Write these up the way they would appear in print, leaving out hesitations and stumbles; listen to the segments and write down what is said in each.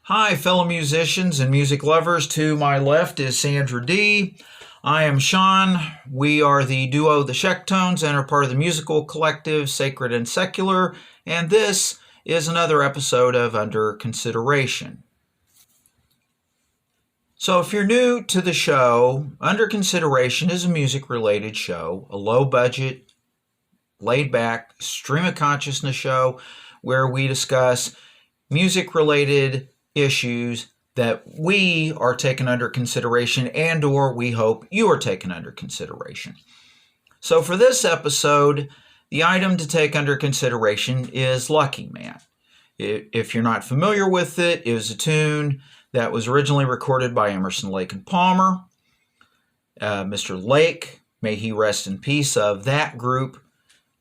Hi, fellow musicians and music lovers. To my left is Sandra D. I am Shawn. We are the duo The Sheck-Tones and are part of the musical collective Sacred and Secular, and this is another episode of Under Consideration. So, if you're new to the show, Under Consideration is a music-related show, a low-budget, laid-back, stream-of-consciousness show where we discuss music-related issues that we are taking under consideration and or we hope you are taking under consideration. So for this episode, the item to take under consideration is Lucky Man. If you're not familiar with it, it was a tune that was originally recorded by Emerson, Lake and Palmer. Mr. Lake, may he rest in peace, of that group,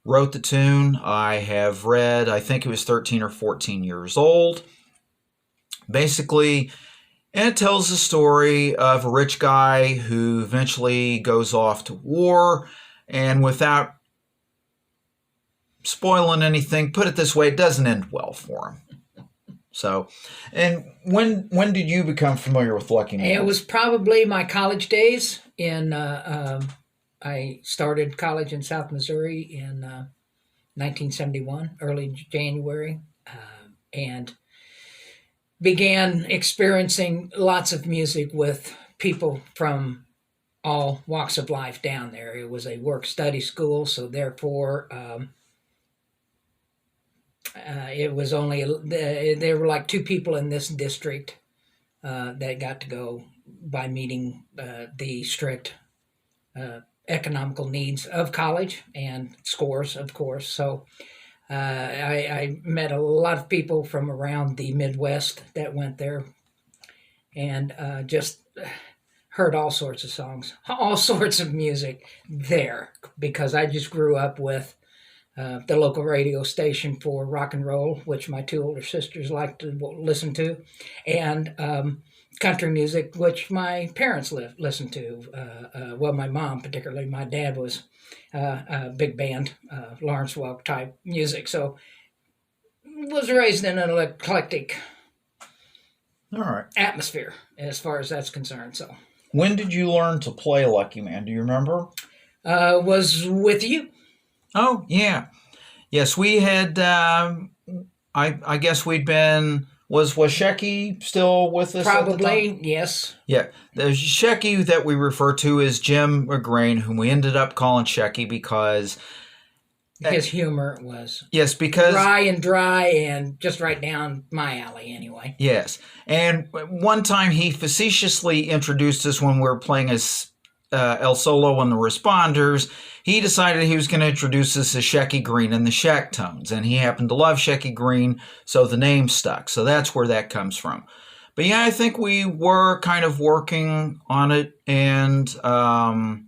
wrote the tune. I have read, I think it was 13 or 14 years old. Basically, and it tells the story of a rich guy who eventually goes off to war, and without spoiling anything, put it this way, it doesn't end well for him. So, and when did you become familiar with Lucky Man? It was probably my college days. I started college in South Missouri in 1971, early January, and began experiencing lots of music with people from all walks of life down there. It was a work-study school, so therefore it was only, there were like two people in this district that got to go by meeting the strict economical needs of college and scores, of course. So I met a lot of people from around the Midwest that went there, and just heard all sorts of songs, all sorts of music there, because I just grew up with the local radio station for rock and roll, which my two older sisters liked to listen to, and country music, which my parents listened to. Well, my mom particularly. My dad was a big band, Lawrence Welk type music. So was raised in an eclectic All right. atmosphere as far as that's concerned. So When did you learn to play Lucky Man? Do you remember? was with you. Oh, yeah. Yes, we had, I guess we'd been, was Shecky still with us at the time? Probably, yes. Yeah, the Shecky that we refer to is Jim McGrain, whom we ended up calling Shecky because, His humor was yes, because, dry and just right down my alley anyway. yes. And one time he facetiously introduced us when we were playing as El Solo and the Responders. He decided he was going to introduce us as Shecky Green and the Sheck-Tones, and he happened to love Shecky Green, so the name stuck. So that's where that comes from. But yeah, I think we were kind of working on it, and I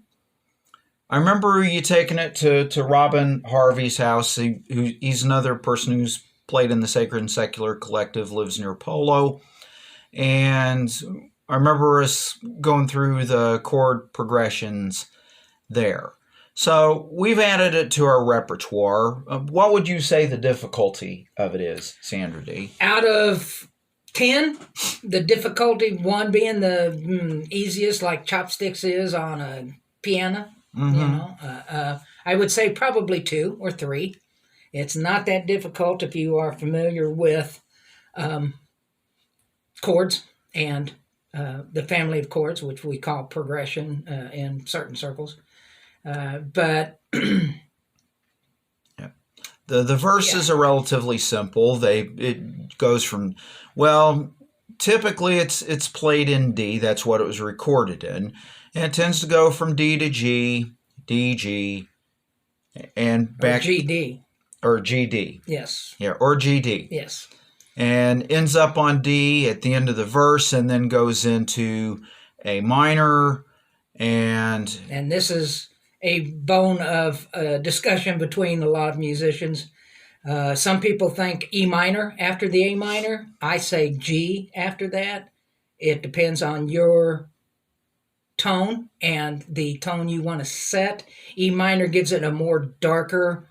remember you taking it to Robin Harvey's house. He's another person who's played in the Sacred and Secular Collective, lives near Polo, and I remember us going through the chord progressions there. So we've added it to our repertoire. What would you say the difficulty of it is, Sandra D? Out of 10, the difficulty, one being the easiest, like chopsticks is on a piano, I would say probably 2 or 3. It's not that difficult if you are familiar with chords and the family of chords, which we call progression in certain circles. But yeah. The verses are relatively simple. It goes from, well, typically it's played in D. That's what it was recorded in, and it tends to go from D to G, D, G, and back, or GD. or GD. Yes. Yeah, or GD. Yes. And ends up on D at the end of the verse, and then goes into A minor, and this is a bone of discussion between a lot of musicians. Some people think E minor after the A minor. I say G after that. It depends on your tone and the tone you want to set. E minor gives it a more darker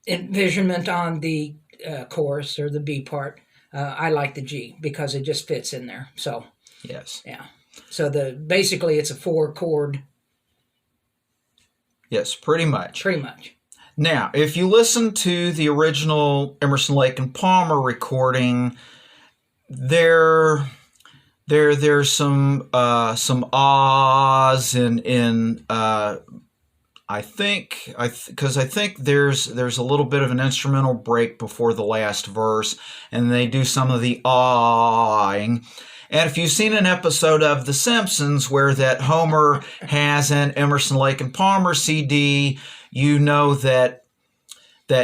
envisionment on the chorus or the B part. I like the G because it just fits in there. So Yes. yeah. So basically it's a 4-chord. Yes, pretty much. Pretty much. Now, if you listen to the original Emerson, Lake and Palmer recording, there's some ahs in I think there's a little bit of an instrumental break before the last verse, and they do some of the ahing. And if you've seen an episode of The Simpsons where that Homer has an Emerson, Lake and Palmer CD, you know that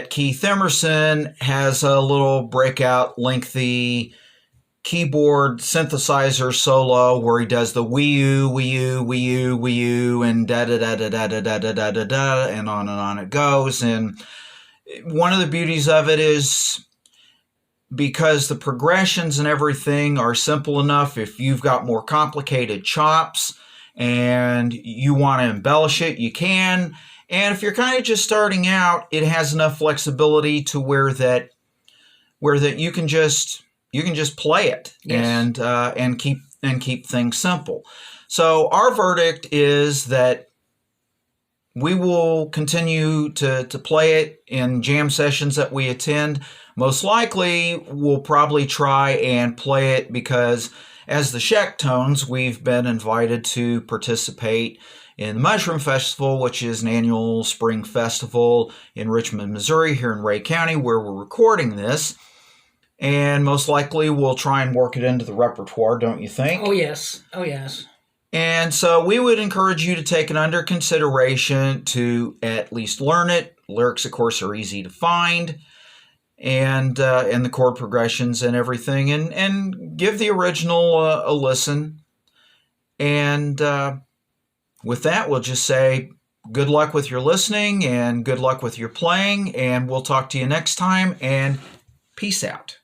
Keith Emerson has a little breakout, lengthy keyboard synthesizer solo where he does the wee-oo, wee-oo, wee-oo, wee-oo, and da-da-da-da-da-da-da-da-da-da, and on it goes. And one of the beauties of it is because the progressions and everything are simple enough, if you've got more complicated chops and you want to embellish it, you can. And if you're kind of just starting out, it has enough flexibility to where that you can just play it. Yes. and keep things simple. So our verdict is that we will continue to play it in jam sessions that we attend. Most likely, we'll probably try and play it because as the Sheck-Tones, we've been invited to participate in the Mushroom Festival, which is an annual spring festival in Richmond, Missouri, here in Ray County, where we're recording this. And most likely we'll try and work it into the repertoire, don't you think? Oh, yes. Oh, yes. And so we would encourage you to take it under consideration to at least learn it. Lyrics, of course, are easy to find, and the chord progressions and everything, and give the original a listen. And with that, we'll just say good luck with your listening and good luck with your playing, and we'll talk to you next time, and peace out.